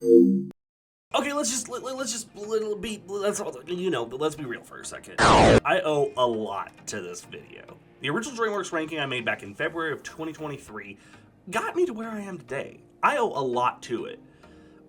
Okay, let's be real for a second. I owe a lot to this video. The original DreamWorks ranking I made back in February of 2023 got me to where I am today. I owe a lot to it.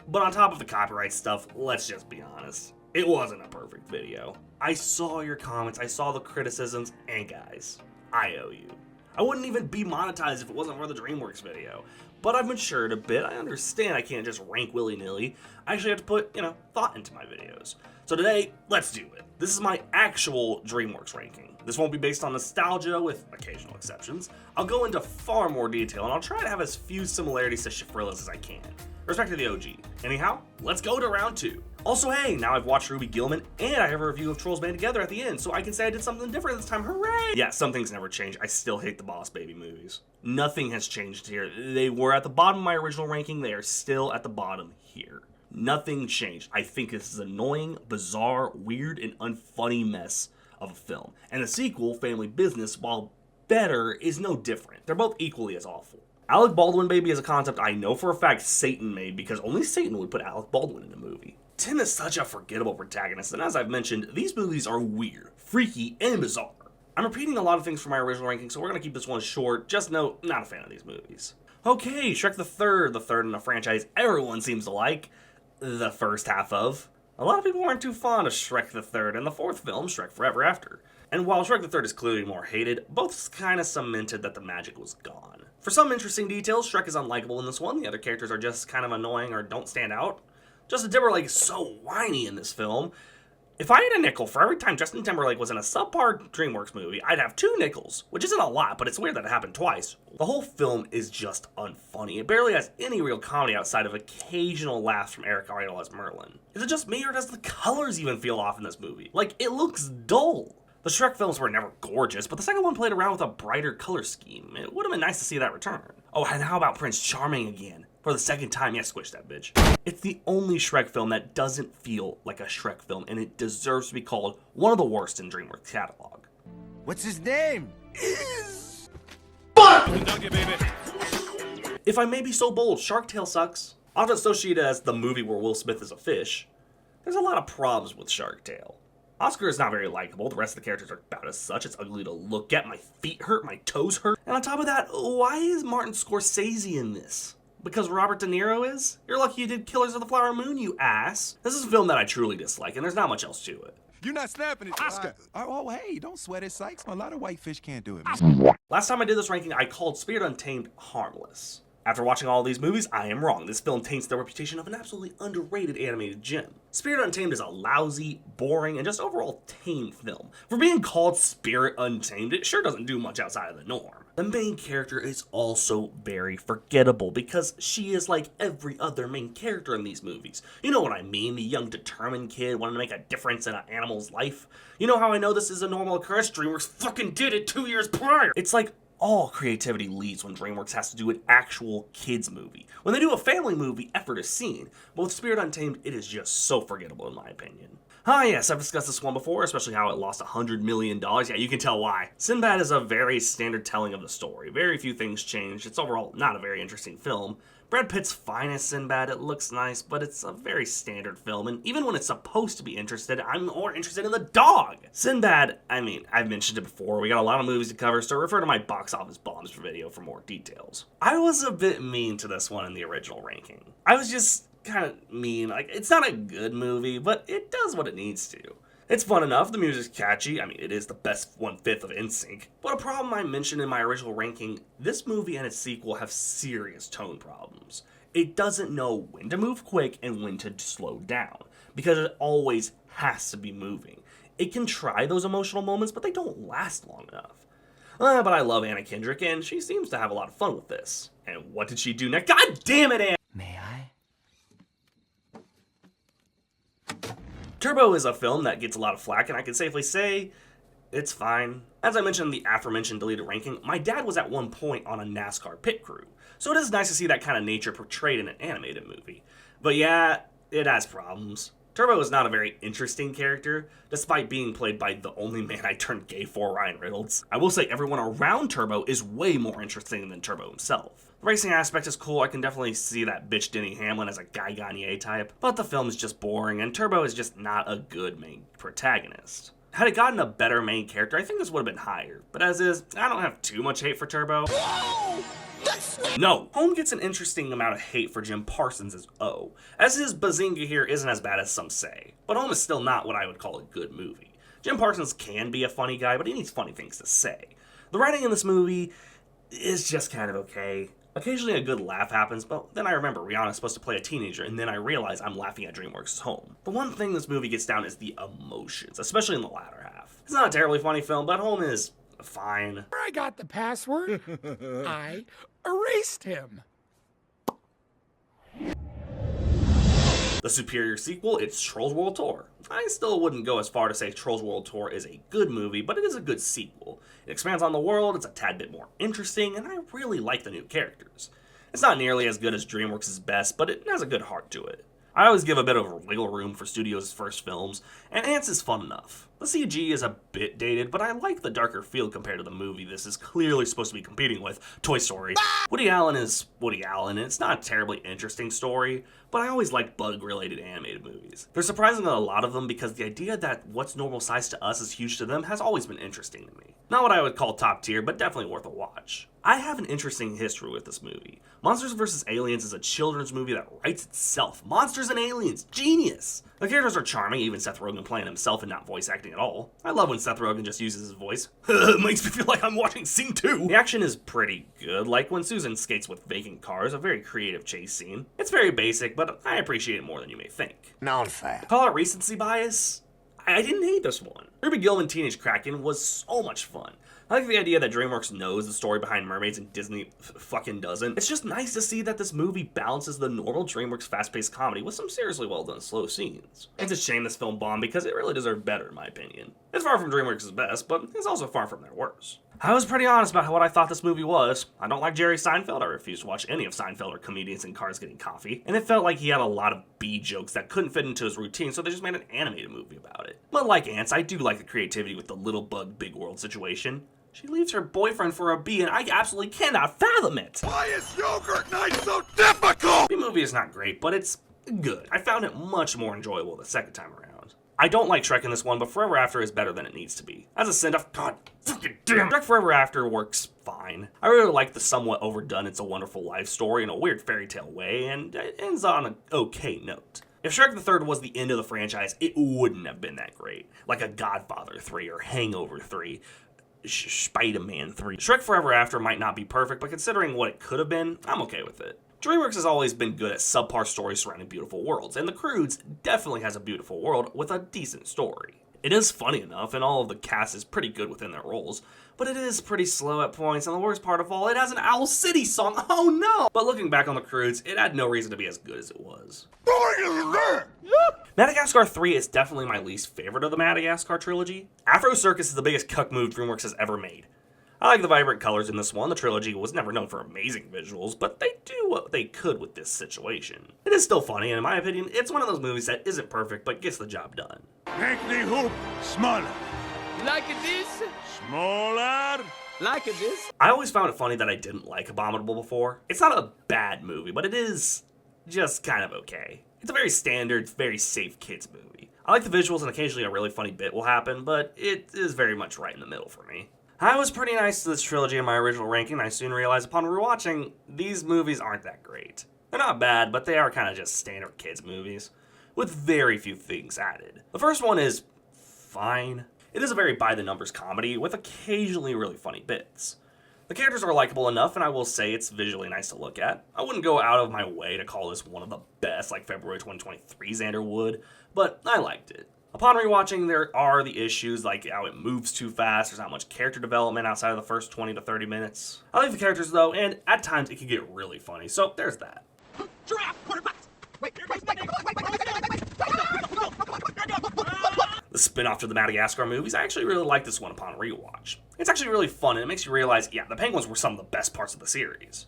But on top of the copyright stuff, let's just be honest. It wasn't a perfect video. I saw your comments, I saw the criticisms, and guys, I owe you. I wouldn't even be monetized if it wasn't for the DreamWorks video. But I've matured a bit. I understand I can't just rank willy-nilly. I actually have to put, thought into my videos. So today, let's do it. This is my actual DreamWorks ranking. This won't be based on nostalgia, with occasional exceptions. I'll go into far more detail, and I'll try to have as few similarities to Shifrillas as I can. Respect to the OG. Anyhow, let's go to round 2. Also, hey, now I've watched Ruby Gilman, and I have a review of Trolls Band Together at the end, so I can say I did something different this time, hooray! Yeah, some things never change. I still hate the Boss Baby movies. Nothing has changed here. They were at the bottom of my original ranking, they are still at the bottom here. Nothing changed. I think this is annoying, bizarre, weird, and unfunny mess of a film. And the sequel, Family Business, while better, is no different. They're both equally as awful. Alec Baldwin Baby is a concept I know for a fact Satan made, because only Satan would put Alec Baldwin in a movie. Tim is such a forgettable protagonist, and as I've mentioned, these movies are weird, freaky, and bizarre. I'm repeating a lot of things from my original ranking, so we're going to keep this one short. Just note, not a fan of these movies. Okay, Shrek the third in a franchise everyone seems to like, the first half of. A lot of people weren't too fond of Shrek the Third and the fourth film, Shrek Forever After. And while Shrek the Third is clearly more hated, both kind of cemented that the magic was gone. For some interesting details, Shrek is unlikable in this one, the other characters are just kind of annoying or don't stand out. Justin Timberlake is so whiny in this film. If I had a nickel for every time Justin Timberlake was in a subpar DreamWorks movie, I'd have 2 nickels, which isn't a lot, but it's weird that it happened twice. The whole film is just unfunny. It barely has any real comedy outside of occasional laughs from Eric Idle as Merlin. Is it just me, or does the colors even feel off in this movie? Like, it looks dull. The Shrek films were never gorgeous, but the second one played around with a brighter color scheme. It would have been nice to see that return. Oh, and how about Prince Charming again? For the second time, yeah, squish that bitch. It's the only Shrek film that doesn't feel like a Shrek film, and it deserves to be called one of the worst in DreamWorks' catalog. What's his name? If I may be so bold, Shark Tale sucks. Often associated as the movie where Will Smith is a fish, there's a lot of problems with Shark Tale. Oscar is not very likable, the rest of the characters are about as such, it's ugly to look at, my feet hurt, my toes hurt, and on top of that, why is Martin Scorsese in this? Because Robert De Niro is? You're lucky you did Killers of the Flower Moon, you ass. This is a film that I truly dislike, and there's not much else to it. You're not snapping it, Oscar. Hey, don't sweat it, Sykes. A lot of white fish can't do it. Last time I did this ranking, I called Spirit Untamed harmless. After watching all these movies, I am wrong. This film taints the reputation of an absolutely underrated animated gem. Spirit Untamed is a lousy, boring, and just overall tame film. For being called Spirit Untamed, it sure doesn't do much outside of the norm. The main character is also very forgettable because she is like every other main character in these movies. You know what I mean, the young determined kid wanting to make a difference in an animal's life. You know how I know this is a normal occurrence? DreamWorks fucking did it 2 years prior! It's like all creativity leaves when DreamWorks has to do an actual kids movie. When they do a family movie, effort is seen. But with Spirit Untamed, it is just so forgettable in my opinion. Yes, I've discussed this one before, especially how it lost $100 million. Yeah, you can tell why. Sinbad is a very standard telling of the story. Very few things changed. It's overall not a very interesting film. Brad Pitt's fine as Sinbad, it looks nice, but it's a very standard film, and even when it's supposed to be interested, I'm more interested in the dog! Sinbad, I've mentioned it before, we got a lot of movies to cover, so refer to my box office bombs video for more details. I was a bit mean to this one in the original ranking. I was just kind of mean, like, it's not a good movie, but it does what it needs to. It's fun enough, the music's catchy, it is the best 1/5 of NSYNC. But a problem I mentioned in my original ranking, this movie and its sequel have serious tone problems. It doesn't know when to move quick and when to slow down, because it always has to be moving. It can try those emotional moments, but they don't last long enough. But I love Anna Kendrick, and she seems to have a lot of fun with this. And what did she do next? God damn it, Anna! May I? Turbo is a film that gets a lot of flack, and I can safely say it's fine. As I mentioned in the aforementioned deleted ranking, my dad was at one point on a NASCAR pit crew, so it is nice to see that kind of nature portrayed in an animated movie. But yeah, it has problems. Turbo is not a very interesting character, despite being played by the only man I turned gay for, Ryan Reynolds. I will say everyone around Turbo is way more interesting than Turbo himself. The racing aspect is cool, I can definitely see that bitch Denny Hamlin as a Guy Gagné type, but the film is just boring, and Turbo is just not a good main protagonist. Had it gotten a better main character, I think this would have been higher, but as is, I don't have too much hate for Turbo. No, Home gets an interesting amount of hate for Jim Parsons as O, as his bazinga here isn't as bad as some say, but Home is still not what I would call a good movie. Jim Parsons can be a funny guy, but he needs funny things to say. The writing in this movie is just kind of okay. Occasionally a good laugh happens, but then I remember Rihanna's supposed to play a teenager, and then I realize I'm laughing at DreamWorks' Home. The one thing this movie gets down is the emotions, especially in the latter half. It's not a terribly funny film, but Home is fine. I got the password. I erased him. The superior sequel, it's Trolls World Tour. I still wouldn't go as far to say Trolls World Tour is a good movie, but it is a good sequel. It expands on the world, it's a tad bit more interesting, and I really like the new characters. It's not nearly as good as DreamWorks' best, but it has a good heart to it. I always give a bit of wiggle room for studios' first films, and Ants is fun enough. The CG is a bit dated, but I like the darker feel compared to the movie this is clearly supposed to be competing with, Toy Story. Woody Allen is Woody Allen, and it's not a terribly interesting story, but I always like bug-related animated movies. There's surprisingly a lot of them because the idea that what's normal size to us is huge to them has always been interesting to me. Not what I would call top tier, but definitely worth a watch. I have an interesting history with this movie. Monsters vs. Aliens is a children's movie that writes itself. Monsters and aliens, genius! The characters are charming, even Seth Rogen playing himself and not voice acting at all. I love when Seth Rogen just uses his voice. It makes me feel like I'm watching Sing 2. The action is pretty good, like when Susan skates with vacant cars, a very creative chase scene. It's very basic, but I appreciate it more than you may think. Non-fact. Call it recency bias? I didn't hate this one. Ruby Gillman Teenage Kraken was so much fun. I like the idea that DreamWorks knows the story behind mermaids and Disney fucking doesn't. It's just nice to see that this movie balances the normal DreamWorks fast-paced comedy with some seriously well-done slow scenes. It's a shame this film bombed because it really deserved better in my opinion. It's far from DreamWorks' best, but it's also far from their worst. I was pretty honest about what I thought this movie was. I don't like Jerry Seinfeld, I refuse to watch any of Seinfeld or comedians in cars getting coffee, and it felt like he had a lot of B jokes that couldn't fit into his routine, so they just made an animated movie about it. But like Ants, I do like the creativity with the little bug, big world situation. She leaves her boyfriend for a bee, and I absolutely cannot fathom it! Why is yogurt night so difficult? The movie is not great, but it's good. I found it much more enjoyable the second time around. I don't like Shrek in this one, but Forever After is better than it needs to be. As a send-off, god fucking damn, Shrek Forever After works fine. I really like the somewhat overdone It's a Wonderful Life story in a weird fairy tale way, and it ends on an okay note. If Shrek the Third was the end of the franchise, it wouldn't have been that great. Like a Godfather 3 or Hangover 3. Spider-Man 3. Shrek Forever After might not be perfect, but considering what it could have been, I'm okay with it. DreamWorks has always been good at subpar stories surrounding beautiful worlds, and The Croods definitely has a beautiful world with a decent story. It is funny enough, and all of the cast is pretty good within their roles, but it is pretty slow at points, and the worst part of all, it has an Owl City song, oh no! But looking back on The Croods, it had no reason to be as good as it was. Madagascar 3 is definitely my least favorite of the Madagascar trilogy. Afro Circus is the biggest cuck move DreamWorks has ever made. I like the vibrant colors in this one. The trilogy was never known for amazing visuals, but they do what they could with this situation. It is still funny, and in my opinion, it's one of those movies that isn't perfect, but gets the job done. Make the hoop smaller. Like this? Smaller. Like this? I always found it funny that I didn't like Abominable before. It's not a bad movie, but it is just kind of okay. It's a very standard, very safe kids movie. I like the visuals, and occasionally a really funny bit will happen, but it is very much right in the middle for me. I was pretty nice to this trilogy in my original ranking, and I soon realized upon rewatching, these movies aren't that great. They're not bad, but they are kind of just standard kids movies, with very few things added. The first one is fine. It is a very by-the-numbers comedy, with occasionally really funny bits. The characters are likable enough, and I will say it's visually nice to look at. I wouldn't go out of my way to call this one of the best like February 2023 Xander would, but I liked it. Upon rewatching, there are the issues like how it moves too fast, there's not much character development outside of the first 20 to 30 minutes. I like the characters though, and at times it can get really funny, so there's that. The spin-off to the Madagascar movies, I actually really like this one upon rewatch. It's actually really fun, and it makes you realize, yeah, the penguins were some of the best parts of the series.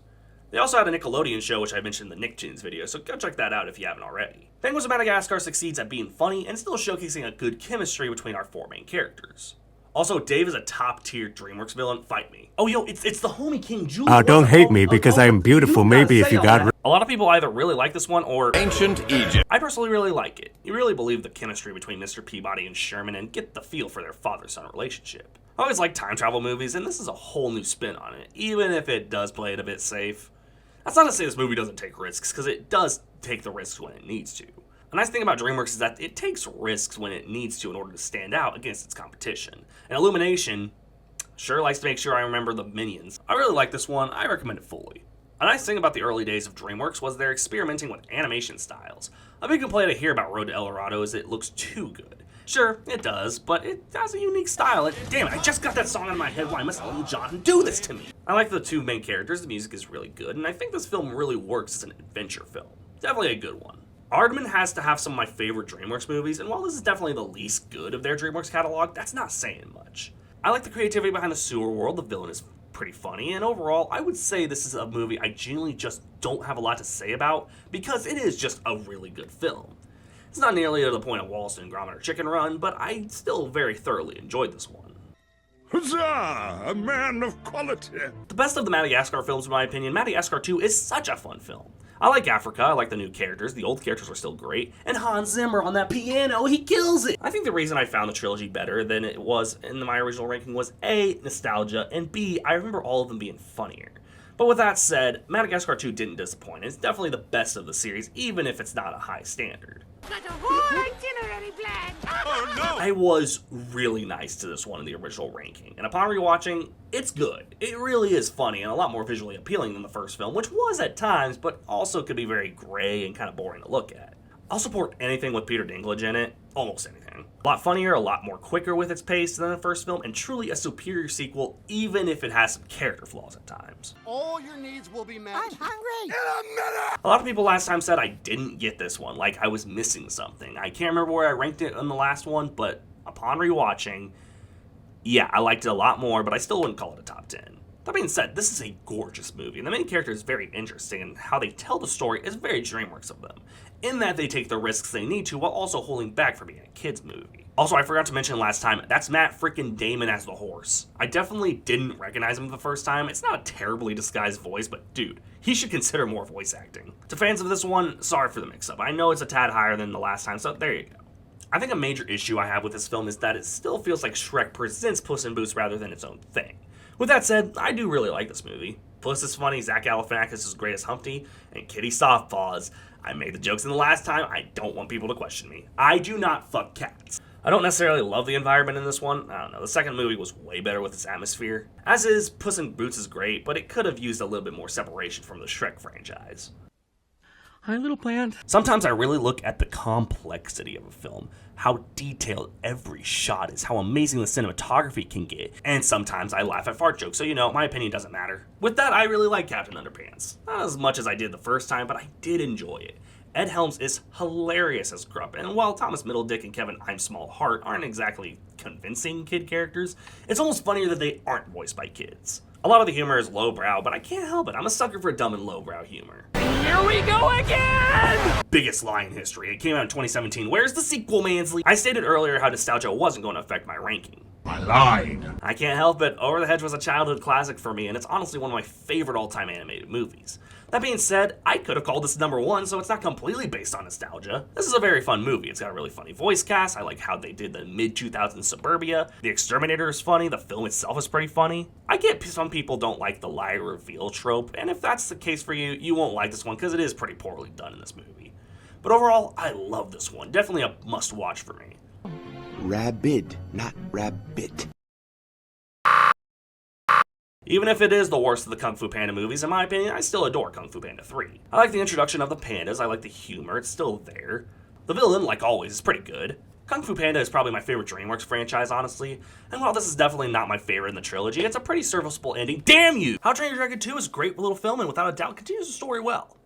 They also had a Nickelodeon show, which I mentioned in the Nicktoons video, so go check that out if you haven't already. Penguins of Madagascar succeeds at being funny and still showcasing a good chemistry between our 4 main characters. Also, Dave is a top-tier DreamWorks villain. Fight me. Oh, yo, it's the homie King Julius. Don't hate me because I am beautiful. Maybe if you got... A lot of people either really like this one or... Ancient Egypt. I personally really like it. You really believe the chemistry between Mr. Peabody and Sherman and get the feel for their father-son relationship. I always like time travel movies, and this is a whole new spin on it, even if it does play it a bit safe. That's not to say this movie doesn't take risks, because it does take the risks when it needs to. The nice thing about DreamWorks is that it takes risks when it needs to in order to stand out against its competition. And Illumination sure likes to make sure I remember the Minions. I really like this one. I recommend it fully. A nice thing about the early days of DreamWorks was they're experimenting with animation styles. A big complaint I hear about Road to El Dorado is it looks too good. Sure, it does, but it has a unique style. Damn it, I just got that song in my head. Why must Little John do this to me? I like the 2 main characters, the music is really good, and I think this film really works as an adventure film. Definitely a good one. Aardman has to have some of my favorite DreamWorks movies, and while this is definitely the least good of their DreamWorks catalog, that's not saying much. I like the creativity behind the sewer world, the villain is pretty funny, and overall, I would say this is a movie I genuinely just don't have a lot to say about, because it is just a really good film. It's not nearly to the point of Wallace and Gromit or Chicken Run, but I still very thoroughly enjoyed this one. Huzzah! A man of quality. The best of the Madagascar films, in my opinion, Madagascar 2 is such a fun film. I like Africa, I like the new characters, the old characters are still great, and Hans Zimmer on that piano, he kills it! I think the reason I found the trilogy better than it was in my original ranking was A, nostalgia, and B, I remember all of them being funnier. But with that said, Madagascar 2 didn't disappoint. It's definitely the best of the series, even if it's not a high standard. Got a whole itinerary planned. Oh no! I was really nice to this one in the original ranking, and upon rewatching, it's good. It really is funny and a lot more visually appealing than the first film, which was at times, but also could be very gray and kind of boring to look at. I'll support anything with Peter Dinklage in it, almost anything. A lot funnier, a lot more quicker with its pace than the first film, and truly a superior sequel, even if it has some character flaws at times. All your needs will be met. I'm hungry. A lot of people last time said I didn't get this one, like I was missing something. I can't remember where I ranked it on the last one, but upon rewatching, yeah, I liked it a lot more, but I still wouldn't call it a top 10. That being said, this is a gorgeous movie, and the main character is very interesting, and how they tell the story is very DreamWorks of them, in that they take the risks they need to while also holding back from being a kid's movie. Also, I forgot to mention last time, that's Matt freaking Damon as the horse. I definitely didn't recognize him the first time. It's not a terribly disguised voice, but dude, he should consider more voice acting. To fans of this one, sorry for the mix-up. I know it's a tad higher than the last time, so there you go. I think a major issue I have with this film is that it still feels like Shrek presents Puss in Boots rather than its own thing. With that said, I do really like this movie. Puss is funny, Zach Galifianakis is great as Humpty, and Kitty Softpaws. I made the jokes in the last time, I don't want people to question me. I do not fuck cats. I don't necessarily love the environment in this one. I don't know, the second movie was way better with its atmosphere. As is, Puss in Boots is great, but it could have used a little bit more separation from the Shrek franchise. Hi, little plant. Sometimes I really look at the complexity of a film, how detailed every shot is, how amazing the cinematography can get, and sometimes I laugh at fart jokes, so you know, my opinion doesn't matter. With that, I really like Captain Underpants. Not as much as I did the first time, but I did enjoy it. Ed Helms is hilarious as Grump, and while Thomas Middledick and Kevin I'm Small Heart aren't exactly convincing kid characters, it's almost funnier that they aren't voiced by kids. A lot of the humor is lowbrow, but I can't help it, I'm a sucker for dumb and lowbrow humor. Here we go again! Biggest lie in history. It came out in 2017. Where's the sequel, Mansley? I stated earlier how nostalgia wasn't going to affect my ranking. I lied. I can't help it. Over the Hedge was a childhood classic for me, and it's honestly one of my favorite all-time animated movies. That being said, I could have called this number 1, so it's not completely based on nostalgia. This is a very fun movie. It's got a really funny voice cast. I like how they did the mid-2000s suburbia. The Exterminator is funny. The film itself is pretty funny. I get some people don't like the lie reveal trope, and if that's the case for you, you won't like this one because it is pretty poorly done in this movie. But overall, I love this one. Definitely a must-watch for me. Rabid, not rabbit. Even if it is the worst of the Kung Fu Panda movies, in my opinion, I still adore Kung Fu Panda 3. I like the introduction of the pandas, I like the humor, it's still there. The villain, like always, is pretty good. Kung Fu Panda is probably my favorite DreamWorks franchise, honestly, and while this is definitely not my favorite in the trilogy, it's a pretty serviceable ending. Damn you! How to Train Your Dragon 2 is a great little film and without a doubt continues the story well.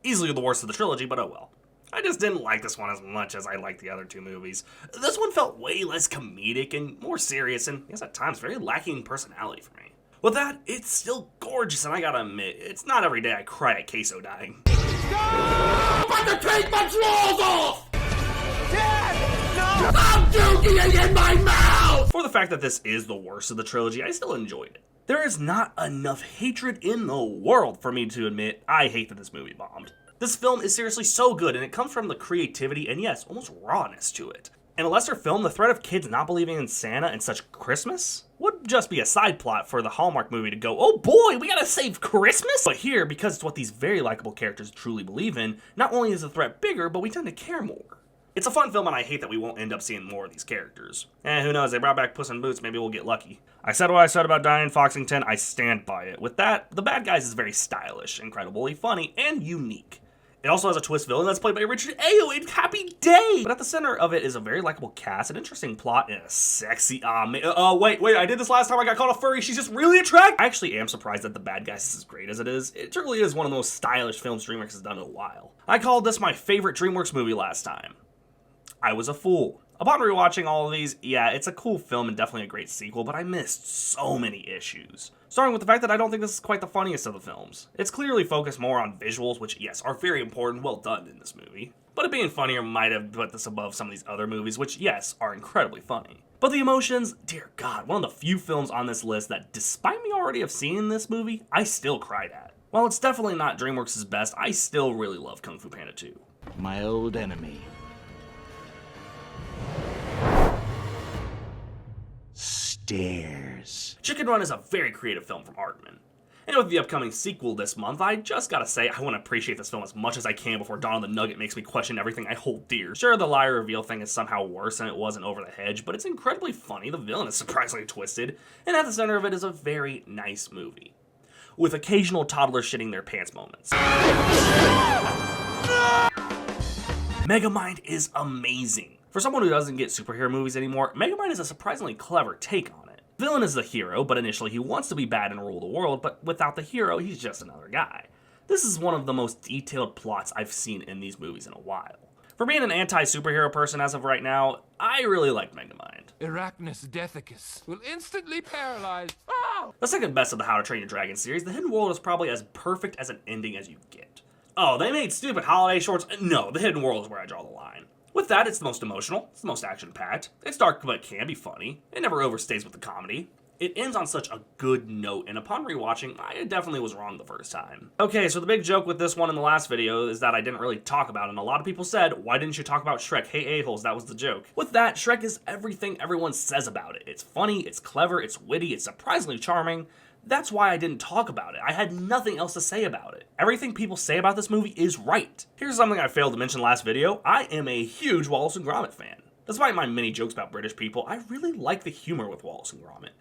Easily the worst of the trilogy, but oh well. I just didn't like this one as much as I liked the other two movies. This one felt way less comedic and more serious and, yes, at times, very lacking in personality for me. With that, it's still gorgeous, and I gotta admit, it's not every day I cry at Queso dying. I'm about to take my drawers off! Dad! No! I'm dookie it in my mouth! For the fact that this is the worst of the trilogy, I still enjoyed it. There is not enough hatred in the world for me to admit I hate that this movie bombed. This film is seriously so good, and it comes from the creativity and yes, almost rawness to it. In a lesser film, the threat of kids not believing in Santa and such Christmas would just be a side plot for the Hallmark movie to go, oh boy, we gotta save Christmas? But here, because it's what these very likable characters truly believe in, not only is the threat bigger, but we tend to care more. It's a fun film, and I hate that we won't end up seeing more of these characters. Who knows, they brought back Puss in Boots, maybe we'll get lucky. I said what I said about Diane Foxington, I stand by it. With that, The Bad Guys is very stylish, incredibly funny, and unique. It also has a twist villain that's played by Richard Ayoade in Happy Day! But at the center of it is a very likable cast, an interesting plot, and a sexy, wait, I did this last time, I got called a furry, she's just really attractive! I actually am surprised that The Bad Guys is as great as it is. It truly is one of the most stylish films DreamWorks has done in a while. I called this my favorite DreamWorks movie last time. I was a fool. Upon rewatching all of these, yeah, it's a cool film and definitely a great sequel, but I missed so many issues. Starting with the fact that I don't think this is quite the funniest of the films. It's clearly focused more on visuals, which, yes, are very important, well done in this movie. But it being funnier might have put this above some of these other movies, which, yes, are incredibly funny. But the emotions, dear God, one of the few films on this list that, despite me already have seen this movie, I still cried at. While it's definitely not DreamWorks' best, I still really love Kung Fu Panda 2. My old enemy. Stairs. Chicken Run is a very creative film from Aardman. And with the upcoming sequel this month, I just gotta say I want to appreciate this film as much as I can before Dawn of the Nugget makes me question everything I hold dear. Sure, the liar reveal thing is somehow worse than it was in Over the Hedge, but it's incredibly funny, the villain is surprisingly twisted, and at the center of it is a very nice movie. With occasional toddlers shitting their pants moments. Megamind is amazing. For someone who doesn't get superhero movies anymore, Megamind is a surprisingly clever take on it. Villain is the hero, but initially he wants to be bad and rule the world, but without the hero, he's just another guy. This is one of the most detailed plots I've seen in these movies in a while. For being an anti-superhero person as of right now, I really like Megamind. Arachnus Deathicus will instantly paralyze. Oh! The second best of the How to Train Your Dragon series, The Hidden World is probably as perfect as an ending as you get. Oh, they made stupid holiday shorts? No, The Hidden World is where I draw the line. With that, it's the most emotional, it's the most action-packed, it's dark but it can be funny, it never overstays with the comedy. It ends on such a good note, and upon rewatching, I definitely was wrong the first time. Okay, so the big joke with this one in the last video is that I didn't really talk about, and a lot of people said, why didn't you talk about Shrek? Hey a-holes, that was the joke. With that, Shrek is everything everyone says about it. It's funny, it's clever, it's witty, it's surprisingly charming. That's why I didn't talk about it. I had nothing else to say about it. Everything people say about this movie is right. Here's something I failed to mention last video. I am a huge Wallace and Gromit fan. Despite my many jokes about British people, I really like the humor with Wallace and Gromit.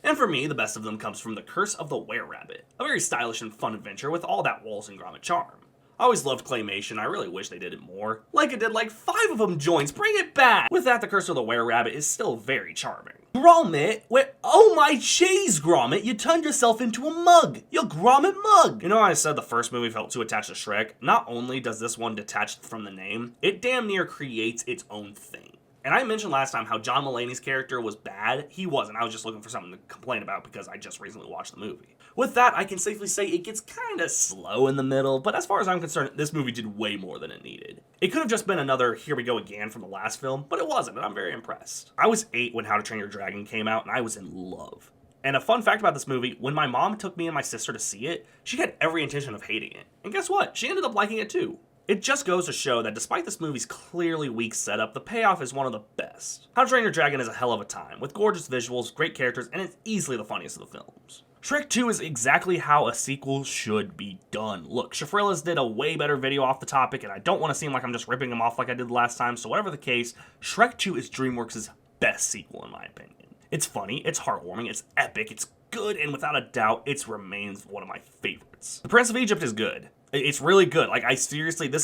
And for me, the best of them comes from The Curse of the Were-Rabbit, a very stylish and fun adventure with all that Wallace and Gromit charm. I always loved claymation, I really wish they did it more. Like it did like 5 of them joints, bring it back! With that, The Curse of the Were-Rabbit is still very charming. Gromit? Oh my cheese, Gromit, you turned yourself into a mug! You're Gromit Mug! You know how I said the first movie felt too attached to Shrek? Not only does this one detach from the name, it damn near creates its own thing. And I mentioned last time how John Mulaney's character was bad. He wasn't. I was just looking for something to complain about because I just recently watched the movie. With that, I can safely say it gets kinda slow in the middle, but as far as I'm concerned, this movie did way more than it needed. It could have just been another Here We Go Again from the last film, but it wasn't, and I'm very impressed. I was 8 when How to Train Your Dragon came out, and I was in love. And a fun fact about this movie, when my mom took me and my sister to see it, she had every intention of hating it. And guess what? She ended up liking it too. It just goes to show that despite this movie's clearly weak setup, the payoff is one of the best. How to Train Your Dragon is a hell of a time, with gorgeous visuals, great characters, and it's easily the funniest of the films. Shrek 2 is exactly how a sequel should be done. Look, Shafrillas did a way better video off the topic, and I don't want to seem like I'm just ripping him off like I did last time, so whatever the case, Shrek 2 is DreamWorks' best sequel in my opinion. It's funny, it's heartwarming, it's epic, it's good, and without a doubt, it remains one of my favorites. The Prince of Egypt is good. It's really good. Like, this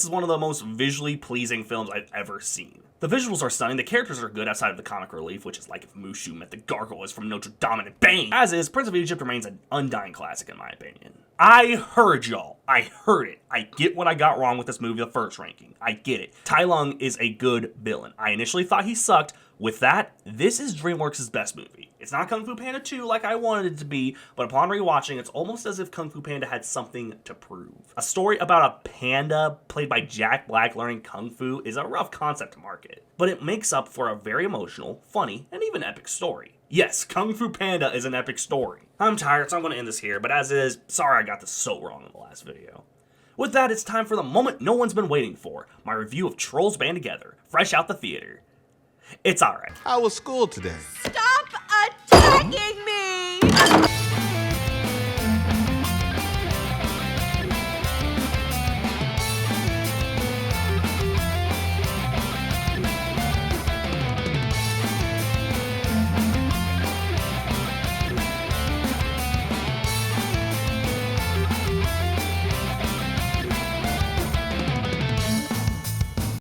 is one of the most visually pleasing films I've ever seen. The visuals are stunning, the characters are good outside of the comic relief, which is like if Mushu met the gargoyles from Notre Dame and bang! As is, Prince of Egypt remains an undying classic in my opinion. I heard y'all. I heard it. I get what I got wrong with this movie the first ranking. I get it. Tai Lung is a good villain. I initially thought he sucked. With that, this is DreamWorks' best movie. It's not Kung Fu Panda 2 like I wanted it to be, but upon rewatching, it's almost as if Kung Fu Panda had something to prove. A story about a panda played by Jack Black learning Kung Fu is a rough concept to market, but it makes up for a very emotional, funny, and even epic story. Yes, Kung Fu Panda is an epic story. I'm tired, so I'm going to end this here, but as is, sorry I got this so wrong in the last video. With that, it's time for the moment no one's been waiting for, my review of Trolls Band Together, fresh out the theater. It's alright. How was school today? Stop attacking me!